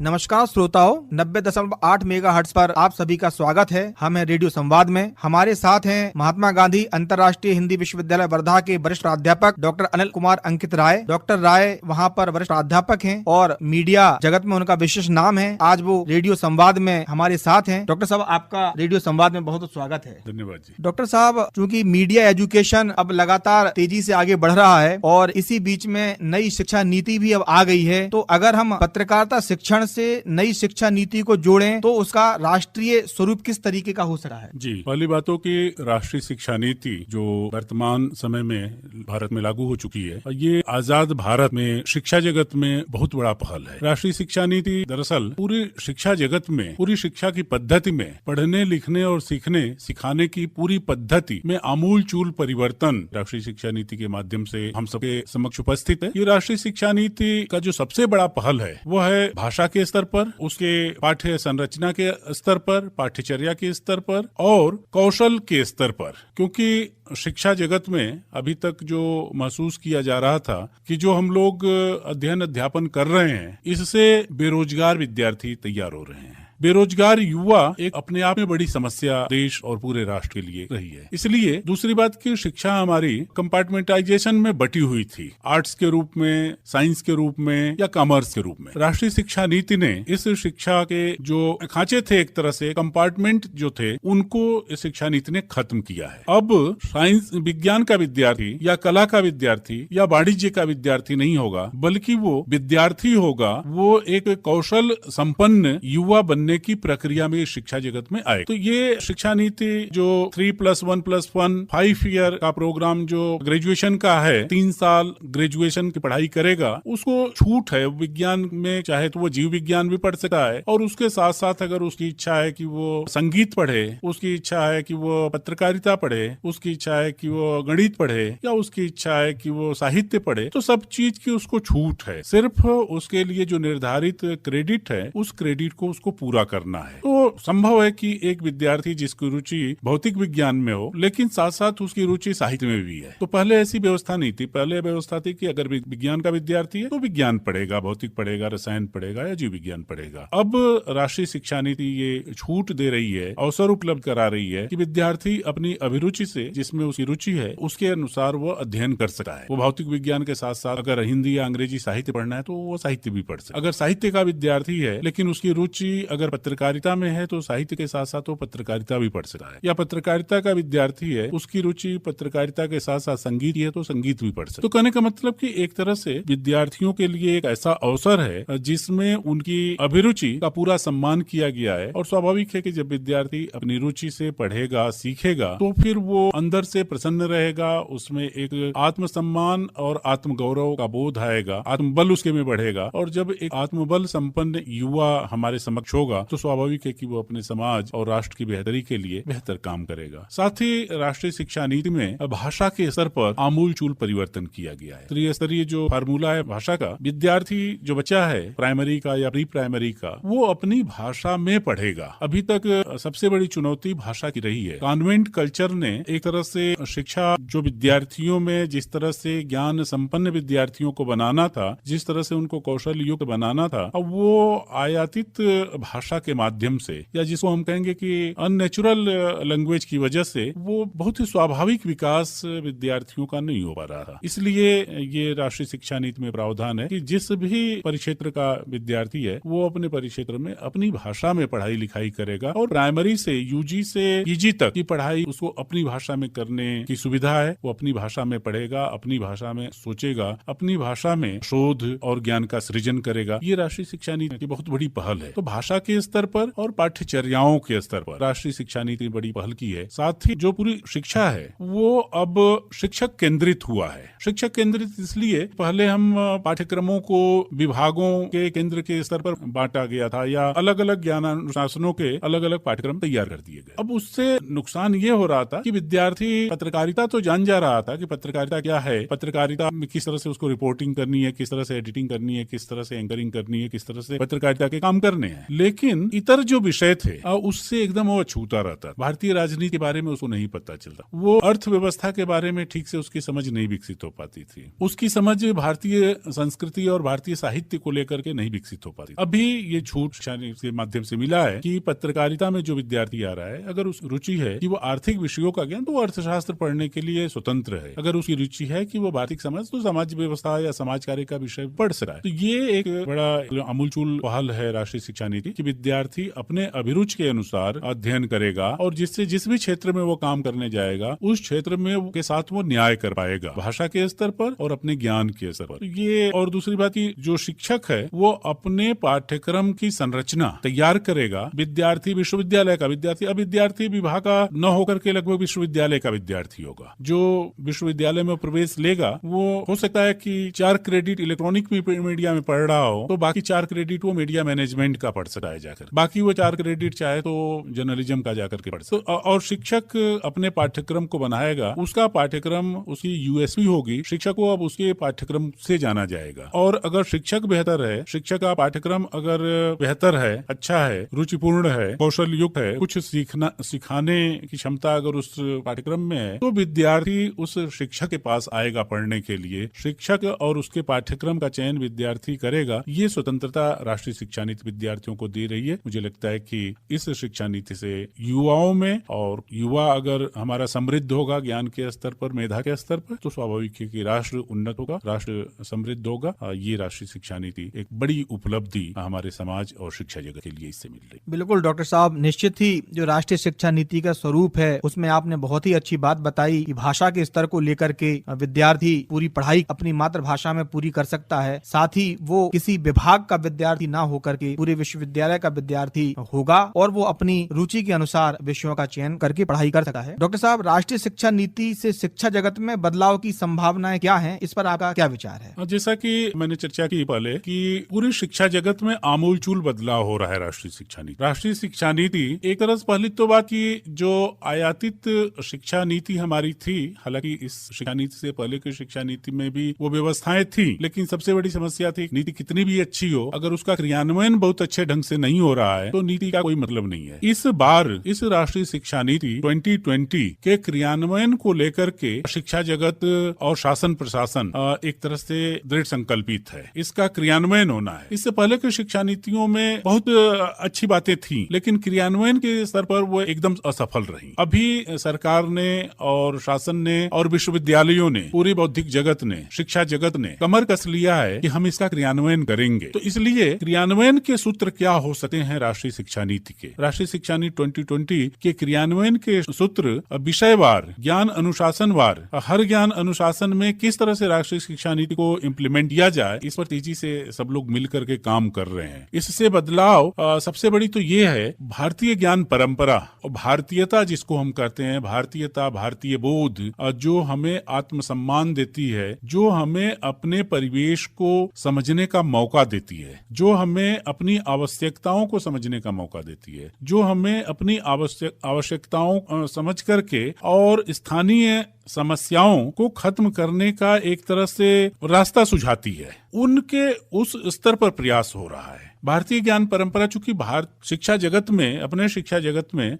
नमस्कार श्रोताओं, 90.8 मेगाहर्ट्ज पर आप सभी का स्वागत है। हम हैं रेडियो संवाद में। हमारे साथ हैं महात्मा गांधी अंतर्राष्ट्रीय हिंदी विश्वविद्यालय वर्धा के वरिष्ठ प्राध्यापक डॉक्टर अनिल कुमार अंकित राय। डॉक्टर राय वहां पर वरिष्ठ प्राध्यापक हैं और मीडिया जगत में उनका विशेष नाम है। आज वो रेडियो संवाद में हमारे साथ हैं। डॉक्टर साहब, आपका रेडियो संवाद में बहुत स्वागत है। धन्यवाद जी। डॉक्टर साहब, चूंकि मीडिया एजुकेशन अब लगातार तेजी से आगे बढ़ रहा है और इसी बीच में नई शिक्षा नीति भी अब आ गई है, तो अगर हम पत्रकारिता शिक्षण से नई शिक्षा नीति को जोड़ें तो उसका राष्ट्रीय स्वरूप किस तरीके का हो सकता है? जी, पहली बातों की राष्ट्रीय शिक्षा नीति जो वर्तमान समय में भारत में लागू हो चुकी है, ये आजाद भारत में शिक्षा जगत में बहुत बड़ा पहल है। राष्ट्रीय शिक्षा नीति दरअसल पूरी शिक्षा जगत में, पूरी शिक्षा की पद्धति में, पढ़ने लिखने और सीखने सिखाने की पूरी पद्धति में आमूल चूल परिवर्तन राष्ट्रीय शिक्षा नीति के माध्यम से हम सबके समक्ष उपस्थित है। ये राष्ट्रीय शिक्षा नीति का जो सबसे बड़ा पहल है वो है भाषा के स्तर पर, उसके पाठ्य संरचना के स्तर पर, पाठ्यचर्या के स्तर पर और कौशल के स्तर पर। क्योंकि शिक्षा जगत में अभी तक जो महसूस किया जा रहा था कि जो हम लोग अध्ययन अध्यापन कर रहे हैं, इससे बेरोजगार विद्यार्थी तैयार हो रहे हैं। बेरोजगार युवा एक अपने आप में बड़ी समस्या देश और पूरे राष्ट्र के लिए रही है। इसलिए दूसरी बात की शिक्षा हमारी कंपार्टमेंटाइजेशन में बटी हुई थी, आर्ट्स के रूप में, साइंस के रूप में या कॉमर्स के रूप में। राष्ट्रीय शिक्षा नीति ने इस शिक्षा के जो खांचे थे, एक तरह से कंपार्टमेंट जो थे, उनको इस शिक्षा नीति ने खत्म किया है। अब साइंस विज्ञान का विद्यार्थी या कला का विद्यार्थी या वाणिज्य का विद्यार्थी नहीं होगा, बल्कि वो विद्यार्थी होगा, वो एक कौशल संपन्न युवा बनने की प्रक्रिया में शिक्षा जगत में आए। तो ये शिक्षा नीति जो 3+1+1 5 ईयर का प्रोग्राम जो ग्रेजुएशन का है, 3 साल ग्रेजुएशन की पढ़ाई करेगा, उसको छूट है। विज्ञान में चाहे तो वो जीव विज्ञान भी पढ़ सकता है और उसके साथ साथ अगर उसकी इच्छा है कि वो संगीत पढ़े, उसकी इच्छा है कि वो पत्रकारिता पढ़े, उसकी इच्छा है कि वो गणित पढ़े या उसकी इच्छा है कि वो साहित्य पढ़े, तो सब चीज की उसको छूट है। सिर्फ उसके लिए जो निर्धारित क्रेडिट है, उस क्रेडिट को उसको पूरा करना है। तो संभव है कि एक विद्यार्थी जिसकी रुचि भौतिक विज्ञान में हो, लेकिन साथ साथ उसकी रुचि साहित्य में भी है। तो पहले ऐसी व्यवस्था नहीं थी। पहले व्यवस्था थी कि अगर विज्ञान का विद्यार्थी है तो विज्ञान पढ़ेगा, भौतिक पढ़ेगा, रसायन पढ़ेगा या जीव विज्ञान पढ़ेगा। अब राष्ट्रीय शिक्षा नीति ये छूट दे रही है, अवसर उपलब्ध करा रही है कि विद्यार्थी अपनी अभिरुचि से, जिसमें उसकी रुचि है, उसके अनुसार वो अध्ययन कर सकता है। वो भौतिक विज्ञान के साथ साथ अगर हिंदी या अंग्रेजी साहित्य पढ़ना है तो वो साहित्य भी पढ़ सकता है। अगर साहित्य का विद्यार्थी है लेकिन उसकी रुचि अगर पत्रकारिता में है तो साहित्य के साथ साथ वो पत्रकारिता भी पढ़ सकता है। या पत्रकारिता का विद्यार्थी है, उसकी रुचि पत्रकारिता के साथ साथ संगीत है तो संगीत भी पढ़ सकता है। तो कहने का मतलब कि एक तरह से विद्यार्थियों के लिए एक ऐसा अवसर है जिसमें उनकी अभिरुचि का पूरा सम्मान किया गया है। और स्वाभाविक है कि जब विद्यार्थी अपनी रुचि से पढ़ेगा, सीखेगा, तो फिर वो अंदर से प्रसन्न रहेगा, उसमें एक आत्मसम्मान और आत्मगौरव का बोध आएगा, आत्मबल उसके में बढ़ेगा। और जब एक आत्मबल संपन्न युवा हमारे समक्ष होगा तो स्वाभाविक है कि वो अपने समाज और राष्ट्र की बेहतरी के लिए बेहतर काम करेगा। साथ ही राष्ट्रीय शिक्षा नीति में भाषा के स्तर पर आमूल चूल परिवर्तन किया गया है। त्रिस्तरीय जो फार्मूला है भाषा का, विद्यार्थी जो बच्चा है प्राइमरी का या प्री प्राइमरी का, वो अपनी भाषा में पढ़ेगा। अभी तक सबसे बड़ी चुनौती भाषा की रही है। कॉन्वेंट कल्चर ने एक तरह से शिक्षा जो विद्यार्थियों में जिस तरह से ज्ञान संपन्न विद्यार्थियों को बनाना था, जिस तरह से उनको कौशल युक्त बनाना था, अब वो आयातित भाषा के माध्यम से, या जिसको हम कहेंगे कि अननेचुरल लैंग्वेज की वजह से, वो बहुत ही स्वाभाविक विकास विद्यार्थियों का नहीं हो पा रहा था। इसलिए ये राष्ट्रीय शिक्षा नीति में प्रावधान है कि जिस भी परिक्षेत्र का विद्यार्थी है वो अपने परिक्षेत्र में अपनी भाषा में पढ़ाई लिखाई करेगा और प्राइमरी से यूजी से पीजी तक की पढ़ाई उसको अपनी भाषा में करने की सुविधा है। वो अपनी भाषा में पढ़ेगा, अपनी भाषा में सोचेगा, अपनी भाषा में शोध और ज्ञान का सृजन करेगा। ये राष्ट्रीय शिक्षा नीति की बहुत बड़ी पहल है। तो भाषा के स्तर पर और पाठ्यचर्याओं के स्तर पर राष्ट्रीय शिक्षा नीति बड़ी पहल की है। साथ ही जो पूरी शिक्षा है वो अब शिक्षक केंद्रित हुआ है। शिक्षक केंद्रित इसलिए पहले हम पाठ्यक्रमों को विभागों के केंद्र के स्तर पर बांटा गया था या अलग अलग ज्ञानानुशासनों के अलग अलग पाठ्यक्रम तैयार कर दिए गए। अब उससे नुकसान ये हो रहा था कि विद्यार्थी पत्रकारिता तो जान जा रहा था कि पत्रकारिता क्या है, पत्रकारिता में किस तरह से उसको रिपोर्टिंग करनी है, किस तरह से एडिटिंग करनी है, किस तरह से एंकरिंग करनी है, किस तरह से पत्रकारिता के काम करने हैं, लेकिन लेकिन इतर जो विषय थे उससे एकदम वो अछूता रहता। भारतीय राजनीति के बारे में उसको नहीं पता चलता, वो अर्थव्यवस्था के बारे में ठीक से उसकी समझ नहीं विकसित हो पाती थी, उसकी समझ भारतीय संस्कृति और भारतीय साहित्य को लेकर के नहीं विकसित हो पाती। अभी ये छूट के माध्यम से मिला है कि पत्रकारिता में जो विद्यार्थी आ रहा है, अगर उस रुचि है कि वो आर्थिक विषयों का ज्ञान, तो वो अर्थशास्त्र पढ़ने के लिए स्वतंत्र है। अगर उसकी रुचि है कि वो भारतीय समाज, तो समाज व्यवस्था या समाज कार्य का विषय पढ़ सकता है। तो ये एक बड़ा अमूलचूल पहल है राष्ट्रीय शिक्षा नीति कि विद्यार्थी अपने अभिरुचि के अनुसार अध्ययन करेगा और जिससे जिस भी क्षेत्र में वो काम करने जाएगा उस क्षेत्र में के साथ वो न्याय कर पाएगा, भाषा के स्तर पर और अपने ज्ञान के स्तर पर। ये और दूसरी बात की जो शिक्षक है वो अपने पाठ्यक्रम की संरचना तैयार करेगा। विद्यार्थी विश्वविद्यालय का विद्यार्थी, अब विद्यार्थी विभाग का न होकर के लगभग विश्वविद्यालय का विद्यार्थी होगा। जो विश्वविद्यालय में प्रवेश लेगा वो हो सकता है कि 4 क्रेडिट इलेक्ट्रॉनिक मीडिया में पढ़ रहा हो, तो बाकी 4 क्रेडिट वो मीडिया मैनेजमेंट का पढ़ सकता है जाकर, बाकी वो 4 क्रेडिट चाहे तो जर्नलिज्म का जाकर के पढ़ सकता। और शिक्षक अपने पाठ्यक्रम को बनाएगा, उसका पाठ्यक्रम उसकी यूएसपी होगी, शिक्षक को अब उसके पाठ्यक्रम से जाना जाएगा। और अगर शिक्षक बेहतर है, शिक्षक का पाठ्यक्रम अगर बेहतर है, अच्छा है, रुचिपूर्ण है, कौशल युक्त है, कुछ सिखाने की क्षमता अगर उस पाठ्यक्रम में है, तो विद्यार्थी उस शिक्षक के पास आएगा पढ़ने के लिए। शिक्षक और उसके पाठ्यक्रम का चयन विद्यार्थी करेगा। ये स्वतंत्रता राष्ट्रीय शिक्षा नीति विद्यार्थियों को दे रही है। मुझे लगता है कि इस शिक्षा नीति से युवाओं में, और युवा अगर हमारा समृद्ध होगा ज्ञान के स्तर पर, मेधा के स्तर पर, तो स्वाभाविक है कि राष्ट्र उन्नत होगा, राष्ट्र समृद्ध होगा। ये राष्ट्रीय शिक्षा नीति एक बड़ी उपलब्धि हमारे समाज और शिक्षा जगत के लिए इससे मिल रही। बिल्कुल डॉक्टर साहब, निश्चित ही जो राष्ट्रीय शिक्षा नीति का स्वरूप है उसमें आपने बहुत ही अच्छी बात बताई कि भाषा के स्तर को लेकर के विद्यार्थी पूरी पढ़ाई अपनी मातृभाषा में पूरी कर सकता है, साथ ही वो किसी विभाग का विद्यार्थी ना होकर के पूरे विश्वविद्यालय का विद्यार्थी होगा और वो अपनी रुचि के अनुसार विषयों का चयन करके पढ़ाई कर सकता है। डॉक्टर साहब, राष्ट्रीय शिक्षा नीति से शिक्षा जगत में बदलाव की संभावनाएं क्या हैं, इस पर आपका क्या विचार है? जैसा कि मैंने चर्चा की पहले कि पूरी शिक्षा जगत में आमूलचूल बदलाव हो रहा है राष्ट्रीय शिक्षा नीति। राष्ट्रीय शिक्षा नीति एक तरह से पहली तो बात की जो आयातित शिक्षा नीति हमारी थी, हालांकि इस शिक्षा नीति से पहले की शिक्षा नीति में भी वो व्यवस्थाएं थी, लेकिन सबसे बड़ी समस्या थी नीति कितनी भी अच्छी हो, अगर उसका क्रियान्वयन बहुत अच्छे ढंग से नहीं हो रहा है तो नीति का कोई मतलब नहीं है। इस बार इस राष्ट्रीय शिक्षा नीति 2020 के क्रियान्वयन को लेकर के शिक्षा जगत और शासन प्रशासन एक तरह से दृढ़ संकल्पित है, इसका क्रियान्वयन होना है। इससे पहले की शिक्षा नीतियों में बहुत अच्छी बातें थी, लेकिन क्रियान्वयन के स्तर पर वो एकदम असफल रही। अभी सरकार ने और शासन ने और विश्वविद्यालयों ने, पूरी बौद्धिक जगत ने, शिक्षा जगत ने कमर कस लिया है कि हम इसका क्रियान्वयन करेंगे। तो इसलिए क्रियान्वयन के सूत्र क्या हो सकते हैं राष्ट्रीय शिक्षा नीति के? राष्ट्रीय शिक्षा नीति 2020 के क्रियान्वयन के सूत्र विषयवार, ज्ञान अनुशासनवार, हर ज्ञान अनुशासन में किस तरह से राष्ट्रीय शिक्षा नीति को इम्प्लीमेंट किया जाए, इस पर तेजी से सब लोग मिलकर के काम कर रहे हैं। इससे बदलाव सबसे बड़ी तो ये है भारतीय ज्ञान परंपरा और भारतीयता जिसको हम कहते हैं, भारतीयता, भारतीय बोध जो हमें आत्मसम्मान देती है, जो हमें अपने परिवेश को समझने का मौका देती है, जो हमें अपनी आवश्यकताओं को समझने का मौका देती है, जो हमें अपनी आवश्यकताओं समझ करके और स्थानीय समस्याओं को खत्म करने का एक तरह से रास्ता सुझाती है, उनके उस स्तर पर प्रयास हो रहा है। भारतीय ज्ञान परंपरा, चूंकि भारत शिक्षा जगत में, अपने शिक्षा जगत में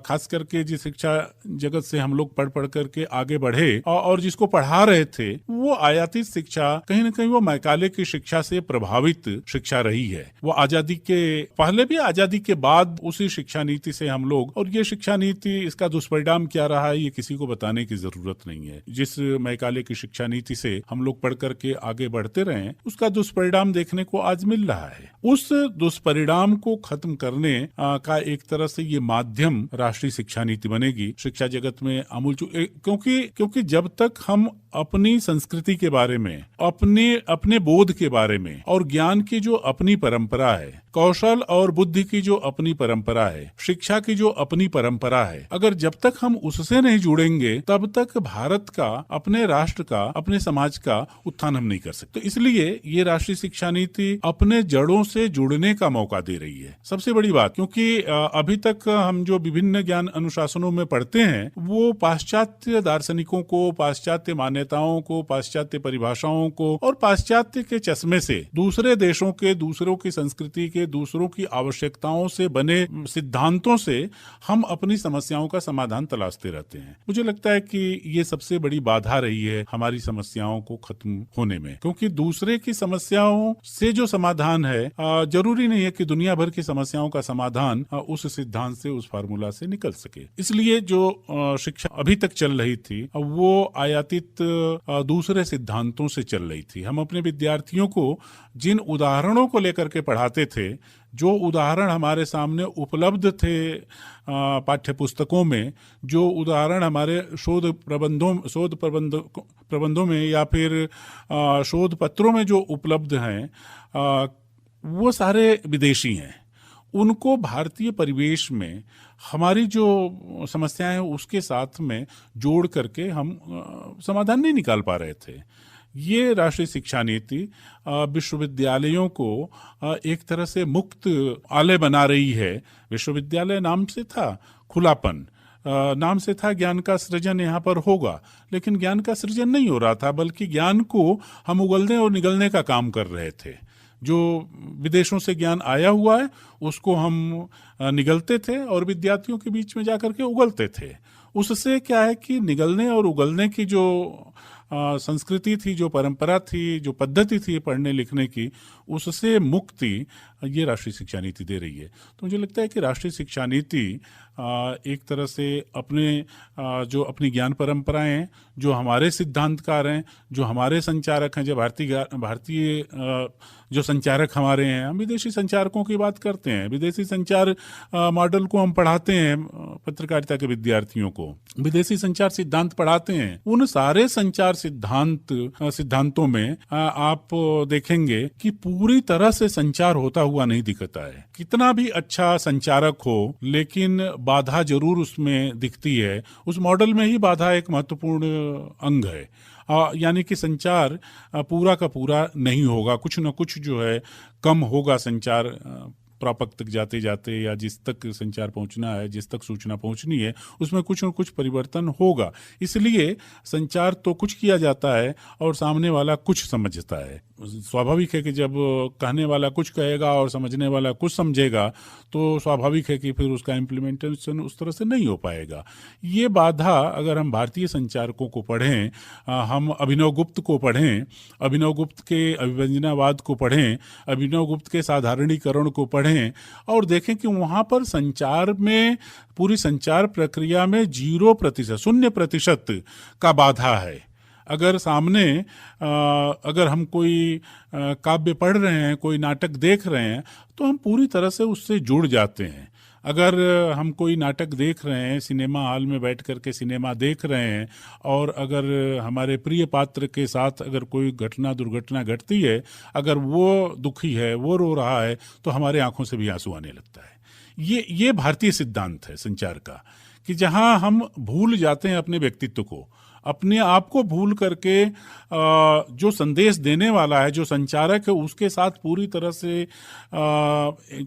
खास करके जिस शिक्षा जगत से हम लोग पढ़ करके आगे बढ़े और जिसको पढ़ा रहे थे, वो आयातित शिक्षा कहीं न कहीं वो मैकाले की शिक्षा से प्रभावित शिक्षा रही है। वो आजादी के पहले भी, आजादी के बाद उसी शिक्षा नीति से हम लोग, और ये शिक्षा नीति, इसका दुष्परिणाम क्या रहा है ये किसी को बताने की जरूरत नहीं है। जिस मैकाले की शिक्षा नीति से हम लोग पढ़ करके आगे बढ़ते रहे, उसका दुष्परिणाम देखने को आज मिल रहा है। उस दुष्परिणाम को खत्म करने का एक तरह से ये माध्यम राष्ट्रीय शिक्षा नीति बनेगी शिक्षा जगत में आमूलचूल। क्योंकि जब तक हम अपनी संस्कृति के बारे में, अपने बोध के बारे में और ज्ञान की जो अपनी परंपरा है, कौशल और बुद्धि की जो अपनी परंपरा है, शिक्षा की जो अपनी परंपरा है, अगर जब तक हम उससे नहीं जुड़ेंगे तब तक भारत का, अपने राष्ट्र का, अपने समाज का उत्थान हम नहीं कर सकते। तो इसलिए ये राष्ट्रीय शिक्षा नीति अपने जड़ों से जुड़ने का मौका दे रही है। सबसे बड़ी बात, क्योंकि अभी तक हम जो विभिन्न ज्ञान अनुशासनों में पढ़ते हैं वो पाश्चात्य दार्शनिकों को, पाश्चात्य मान्यता मान्यताओं को, पाश्चात्य परिभाषाओं को और पाश्चात्य के चश्मे से दूसरे देशों के, दूसरों की संस्कृति के, दूसरों की आवश्यकताओं से बने सिद्धांतों से हम अपनी समस्याओं का समाधान तलाशते रहते हैं। मुझे लगता है कि ये सबसे बड़ी बाधा रही है हमारी समस्याओं को खत्म होने में, क्योंकि दूसरे की समस्याओं से जो समाधान है, जरूरी नहीं है कि दुनिया भर की समस्याओं का समाधान उस सिद्धांत से, उस फार्मूला से निकल सके। इसलिए जो शिक्षा अभी तक चल रही थी वो आयातित दूसरे सिद्धांतों से चल रही थी। हम अपने विद्यार्थियों को जिन उदाहरणों को लेकर के पढ़ाते थे, जो उदाहरण हमारे सामने उपलब्ध थे पाठ्य पुस्तकों में, जो उदाहरण हमारे शोध प्रबंधों में या फिर शोध पत्रों में जो उपलब्ध हैं, वो सारे विदेशी हैं। उनको भारतीय परिवेश में हमारी जो समस्याएं हैं उसके साथ में जोड़ करके हम समाधान नहीं निकाल पा रहे थे। ये राष्ट्रीय शिक्षा नीति विश्वविद्यालयों को एक तरह से मुक्त आलय बना रही है। विश्वविद्यालय नाम से था खुलापन, नाम से था ज्ञान का सृजन यहाँ पर होगा, लेकिन ज्ञान का सृजन नहीं हो रहा था, बल्कि ज्ञान को हम उगलने और निगलने का काम कर रहे थे। जो विदेशों से ज्ञान आया हुआ है उसको हम निगलते थे और विद्यार्थियों के बीच में जाकर के उगलते थे। उससे क्या है कि निगलने और उगलने की जो संस्कृति थी, जो परंपरा थी, जो पद्धति थी पढ़ने लिखने की, उससे मुक्ति ये राष्ट्रीय शिक्षा नीति दे रही है। तो मुझे लगता है कि राष्ट्रीय शिक्षा नीति एक तरह से जो अपनी ज्ञान परंपराएं हैं, जो हमारे सिद्धांतकार हैं, जो हमारे संचारक हैं, जो भारतीय जो संचारक हमारे हैं, हम विदेशी संचारकों की बात करते हैं, विदेशी संचार मॉडल को हम पढ़ाते हैं पत्रकारिता के विद्यार्थियों को, विदेशी संचार सिद्धांत पढ़ाते हैं। उन सारे संचार सिद्धांतों में आप देखेंगे कि पूरी तरह से संचार होता हुआ नहीं दिखता है। कितना भी अच्छा संचारक हो, लेकिन बाधा जरूर उसमें दिखती है। उस मॉडल में ही बाधा एक महत्वपूर्ण अंग है। यानी कि संचार पूरा का पूरा नहीं होगा, कुछ न कुछ जो है कम होगा संचार प्रापक तक जाते जाते, या जिस तक संचार पहुंचना है, जिस तक सूचना पहुंचनी है, उसमें कुछ न कुछ परिवर्तन होगा। इसलिए संचार तो कुछ किया जाता है और सामने वाला कुछ समझता है। स्वाभाविक है कि जब कहने वाला कुछ कहेगा और समझने वाला कुछ समझेगा, तो स्वाभाविक है कि फिर उसका इम्प्लीमेंटेशन उस तरह से नहीं हो पाएगा। ये बाधा अगर हम भारतीय संचारकों को पढ़ें, हम अभिनव गुप्त को पढ़ें, अभिनव गुप्त के अभिव्यंजनावाद को पढ़ें, अभिनव गुप्त के साधारणीकरण को पढ़ें और देखें कि वहां पर संचार में, पूरी संचार प्रक्रिया में 0%, 0% का बाधा है। अगर सामने अगर हम कोई काव्य पढ़ रहे हैं, कोई नाटक देख रहे हैं, तो हम पूरी तरह से उससे जुड़ जाते हैं। अगर हम कोई नाटक देख रहे हैं, सिनेमा हॉल में बैठ करके सिनेमा देख रहे हैं, और अगर हमारे प्रिय पात्र के साथ अगर कोई दुर्घटना घटती है, अगर वो दुखी है, वो रो रहा है, तो हमारे आंखों से भी आंसू आने लगता है। ये भारतीय सिद्धांत है संचार का, कि जहां हम भूल जाते हैं अपने व्यक्तित्व को, अपने आप को भूल करके जो संदेश देने वाला है, जो संचारक है, उसके साथ पूरी तरह से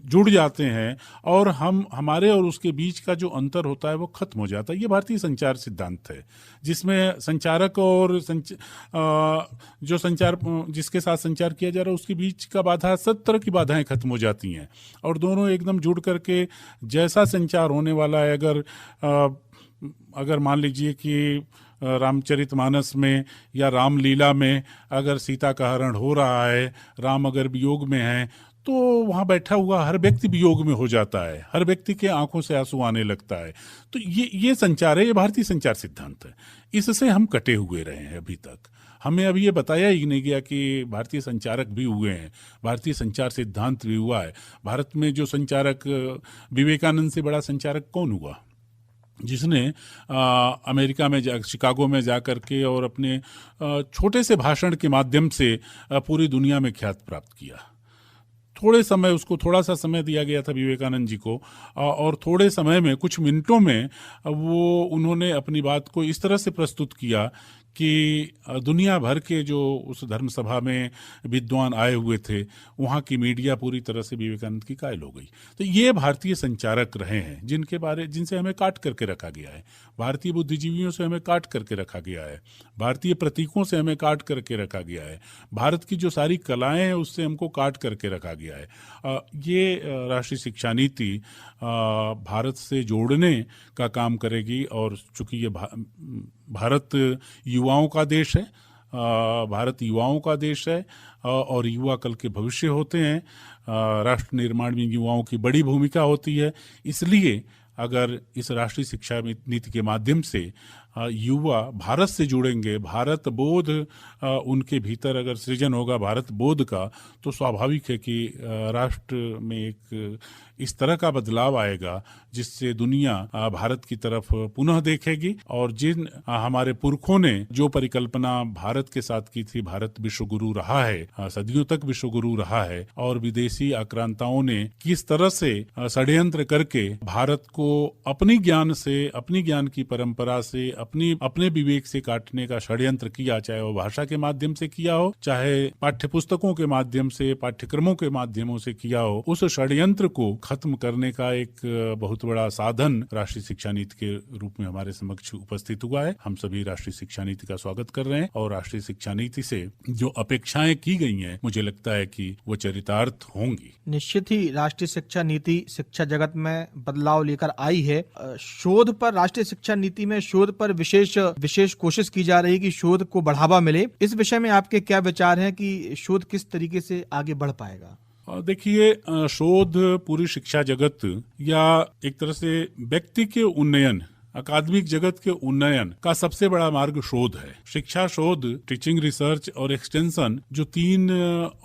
जुड़ जाते हैं और हमारे और उसके बीच का जो अंतर होता है वो खत्म हो जाता है। ये भारतीय संचार सिद्धांत है, जिसमें संचारक और जिसके साथ संचार किया जा रहा है उसके बीच का बाधा, सब तरह की बाधाएं खत्म हो जाती हैं और दोनों एकदम जुड़ करके जैसा संचार होने वाला है, अगर मान लीजिए कि रामचरितमानस में या रामलीला में अगर सीता का हरण हो रहा है, राम अगर वियोग में है, तो वहां बैठा हुआ हर व्यक्ति वियोग में हो जाता है, हर व्यक्ति के आंखों से आंसू आने लगता है। तो ये संचार है, ये भारतीय संचार सिद्धांत है। इससे हम कटे हुए रहे हैं अभी तक। हमें अभी ये बताया ही नहीं गया कि भारतीय संचारक भी हुए हैं, भारतीय संचार सिद्धांत भी हुआ है। भारत में जो संचारक, विवेकानंद से बड़ा संचारक कौन हुआ, जिसने अमेरिका में शिकागो में जाकर के और अपने छोटे से भाषण के माध्यम से पूरी दुनिया में ख्याति प्राप्त किया। उसको थोड़ा सा समय दिया गया था विवेकानंद जी को, और थोड़े समय में, कुछ मिनटों में वो उन्होंने अपनी बात को इस तरह से प्रस्तुत किया कि दुनिया भर के जो उस धर्म सभा में विद्वान आए हुए थे, वहाँ की मीडिया पूरी तरह से विवेकानंद की कायल हो गई। तो ये भारतीय संचारक रहे हैं जिनसे हमें काट करके रखा गया है, भारतीय बुद्धिजीवियों से हमें काट करके रखा गया है, भारतीय प्रतीकों से हमें काट करके रखा गया है, भारत की जो सारी कलाएं हैं उससे हमको काट करके रखा गया है। ये राष्ट्रीय शिक्षा नीति भारत से जोड़ने का काम करेगी। और चूंकि ये भारत युवाओं का देश है, भारत युवाओं का देश है और युवा कल के भविष्य होते हैं। राष्ट्र निर्माण में युवाओं की बड़ी भूमिका होती है। इसलिए अगर इस राष्ट्रीय शिक्षा नीति के माध्यम से युवा भारत से जुड़ेंगे, भारत बोध उनके भीतर अगर सृजन होगा भारत बोध का, तो स्वाभाविक है कि राष्ट्र में एक इस तरह का बदलाव आएगा जिससे दुनिया भारत की तरफ पुनः देखेगी। और जिन हमारे पुरखों ने जो परिकल्पना भारत के साथ की थी, भारत विश्व गुरु रहा है, सदियों तक विश्व गुरु रहा है, और विदेशी आक्रांताओं ने किस तरह से षड्यंत्र करके भारत को अपनी ज्ञान की परंपरा से, अपने विवेक से काटने का षड्यंत्र किया, चाहे वो भाषा के माध्यम से किया हो, चाहे पाठ्य पुस्तकों के माध्यम से, पाठ्यक्रमों के माध्यमों से किया हो, उस षड्यंत्र को खत्म करने का एक बहुत बड़ा साधन राष्ट्रीय शिक्षा नीति के रूप में हमारे समक्ष उपस्थित हुआ है। हम सभी राष्ट्रीय शिक्षा नीति का स्वागत कर रहे हैं और राष्ट्रीय शिक्षा नीति से जो अपेक्षाएं की गई हैं, मुझे लगता है कि वो चरितार्थ होंगी। निश्चित ही राष्ट्रीय शिक्षा नीति शिक्षा जगत में बदलाव लेकर आई है। शोध पर, राष्ट्रीय शिक्षा नीति में शोध पर विशेष कोशिश की जा रही है कि शोध को बढ़ावा मिले। इस विषय में आपके क्या विचार हैं कि शोध किस तरीके से आगे बढ़ पाएगा? देखिए, शोध पूरी शिक्षा जगत या एक तरह से व्यक्ति के उन्नयन, अकादमिक जगत के उन्नयन का सबसे बड़ा मार्ग शोध है। शिक्षा शोध, टीचिंग, रिसर्च और एक्सटेंशन, जो 3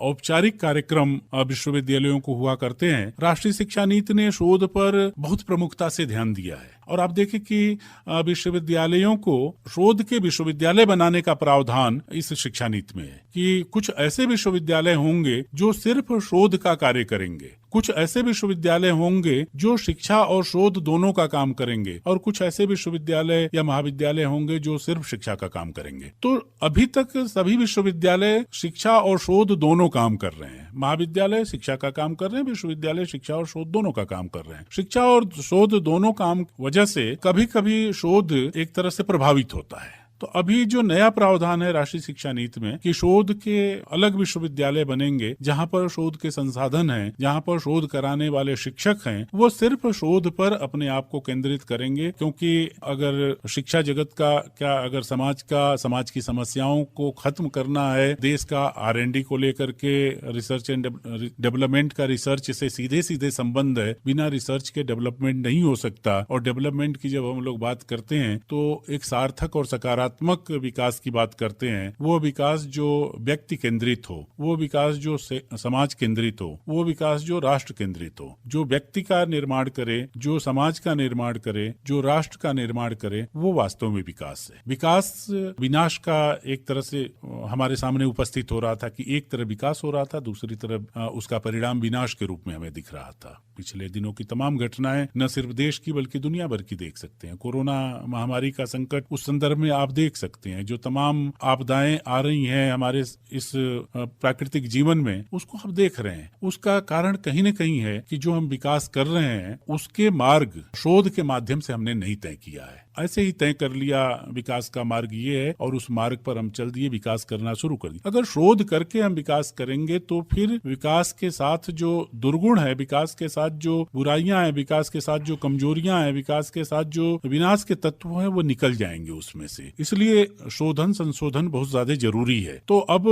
औपचारिक कार्यक्रम विश्वविद्यालयों को हुआ करते हैं, राष्ट्रीय शिक्षा नीति ने शोध पर बहुत प्रमुखता से ध्यान दिया है। और आप देखें कि विश्वविद्यालयों को शोध के विश्वविद्यालय बनाने का प्रावधान इस शिक्षा नीति में है कि कुछ ऐसे विश्वविद्यालय होंगे जो सिर्फ शोध का कार्य करेंगे, कुछ ऐसे विश्वविद्यालय होंगे जो शिक्षा और शोध दोनों का काम करेंगे, और कुछ ऐसे विश्वविद्यालय या महाविद्यालय होंगे जो सिर्फ शिक्षा का काम करेंगे। तो अभी तक सभी विश्वविद्यालय शिक्षा और शोध दोनों काम कर रहे हैं। महाविद्यालय शिक्षा का काम कर रहे हैं, विश्वविद्यालय शिक्षा और शोध दोनों का काम कर रहे हैं। शिक्षा और शोध दोनों काम वजह से कभी कभी शोध एक तरह से प्रभावित होता है। तो अभी जो नया प्रावधान है राष्ट्रीय शिक्षा नीति में कि शोध के अलग विश्वविद्यालय बनेंगे जहां पर शोध के संसाधन हैं, जहां पर शोध कराने वाले शिक्षक हैं, वो सिर्फ शोध पर अपने आप को केंद्रित करेंगे। क्योंकि अगर शिक्षा जगत का क्या, अगर समाज की समस्याओं को खत्म करना है, देश का R&D को लेकर के, रिसर्च एंड डेवलपमेंट का रिसर्च से सीधे संबंध है, बिना रिसर्च के डेवलपमेंट नहीं हो सकता। और डेवलपमेंट की जब हम लोग बात करते हैं तो एक सार्थक और सकारात्मक विकास की बात करते हैं। वो विकास जो व्यक्ति केंद्रित हो, वो विकास जो समाज केंद्रित हो, वो विकास जो राष्ट्र केंद्रित हो, जो व्यक्ति का निर्माण करे, जो समाज का निर्माण करे, जो राष्ट्र का निर्माण करे, वो वास्तव में विकास है। विकास विनाश का एक तरह से हमारे सामने उपस्थित हो रहा था कि एक तरफ विकास हो रहा था, दूसरी तरफ उसका परिणाम विनाश के रूप में हमें दिख रहा था। पिछले दिनों की तमाम घटनाएं न सिर्फ देश की बल्कि दुनिया भर की देख सकते हैं। कोरोना महामारी का संकट, उस संदर्भ में आप देख सकते हैं जो तमाम आपदाएं आ रही हैं हमारे इस प्राकृतिक जीवन में, उसको हम देख रहे हैं। उसका कारण कहीं न कहीं है कि जो हम विकास कर रहे हैं उसके मार्ग शोध के माध्यम से हमने नहीं तय किया है। ऐसे ही तय कर लिया विकास का मार्ग ये है और उस मार्ग पर हम चल दिए, विकास करना शुरू कर दिया। अगर शोध करके हम विकास करेंगे तो फिर विकास के साथ जो दुर्गुण है, विकास के साथ जो बुराइयां हैं, विकास के साथ जो कमजोरियां हैं, विकास के साथ जो विनाश के तत्व हैं, वो निकल जाएंगे उसमें से। इसलिए शोधन संशोधन बहुत ज्यादा जरूरी है। तो अब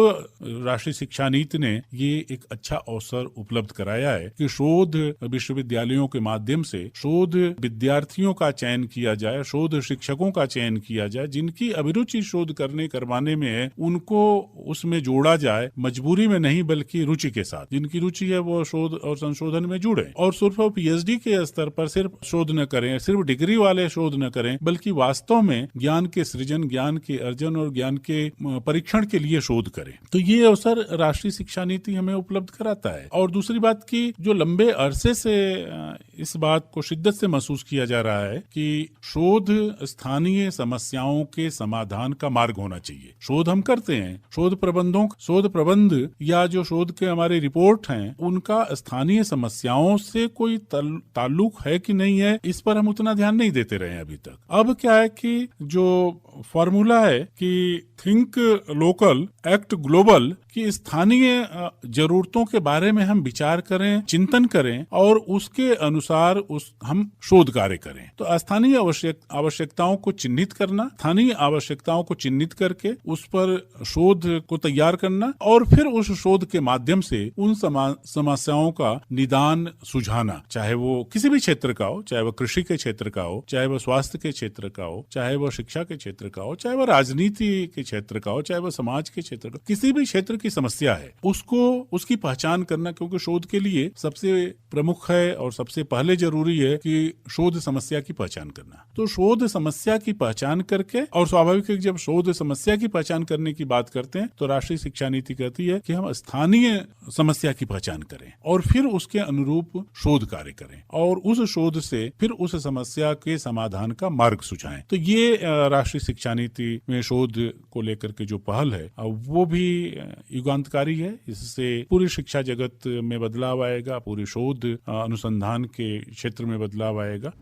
राष्ट्रीय शिक्षा नीति ने ये एक अच्छा अवसर उपलब्ध कराया है कि शोध विश्वविद्यालयों के माध्यम से शोध विद्यार्थियों का चयन किया जाए, शोध शिक्षकों का चयन किया जाए, जिनकी अभिरुचि शोध करवाने में है उनको उसमें जोड़ा जाए, मजबूरी में नहीं बल्कि रुचि के साथ। जिनकी रुचि है वो शोध और संशोधन में जुड़े और सिर्फ PhD के स्तर पर सिर्फ शोध न करें, सिर्फ डिग्री वाले शोध न करें, बल्कि वास्तव में ज्ञान के सृजन, ज्ञान के अर्जन और ज्ञान के परीक्षण के लिए शोध करें। तो ये अवसर राष्ट्रीय शिक्षा नीति हमें उपलब्ध कराता है। और दूसरी बात की जो लंबे अरसे से इस बात को शिद्दत से महसूस किया जा रहा है कि शोध स्थानीय समस्याओं के समाधान का मार्ग होना चाहिए। शोध हम करते हैं, शोध प्रबंध या जो शोध के हमारे रिपोर्ट हैं उनका स्थानीय समस्याओं से कोई ताल्लुक है कि नहीं है, इस पर हम उतना ध्यान नहीं देते रहे अभी तक। अब क्या है कि जो फॉर्मूला है कि थिंक लोकल एक्ट ग्लोबल की स्थानीय जरूरतों के बारे में हम विचार करें, चिंतन करें और उसके अनुसार हम शोध कार्य करें। तो स्थानीय आवश्यकताओं को चिन्हित करना, स्थानीय आवश्यकताओं को चिन्हित करके उस पर शोध को तैयार करना और फिर उस शोध के माध्यम से उन समस्याओं का निदान सुझाना, चाहे वो किसी भी क्षेत्र का हो, चाहे वो कृषि के क्षेत्र का हो, चाहे वो स्वास्थ्य के क्षेत्र का हो, चाहे वो शिक्षा के क्षेत्र का हो, चाहे वो राजनीति के क्षेत्र का हो, चाहे वो समाज के क्षेत्र का, किसी भी क्षेत्र की समस्या है उसकी पहचान करना, क्योंकि शोध के लिए सबसे प्रमुख है और सबसे पहले जरूरी है कि शोध समस्या की पहचान करना। तो शोध समस्या की पहचान करके, और स्वाभाविक है कि जब शोध समस्या की पहचान करने की बात करते हैं तो राष्ट्रीय शिक्षा नीति कहती है कि हम स्थानीय समस्या की पहचान करें और फिर उसके अनुरूप शोध कार्य करें और उस शोध से फिर उस समस्या के समाधान का मार्ग सुझाएं। तो ये राष्ट्रीय शिक्षा नीति में शोध को लेकर के जो पहल है वो भी युगांतकारी है। इससे पूरी शिक्षा जगत में बदलाव आएगा, पूरे शोध अनुसंधान के क्षेत्र में बदलाव आएगा।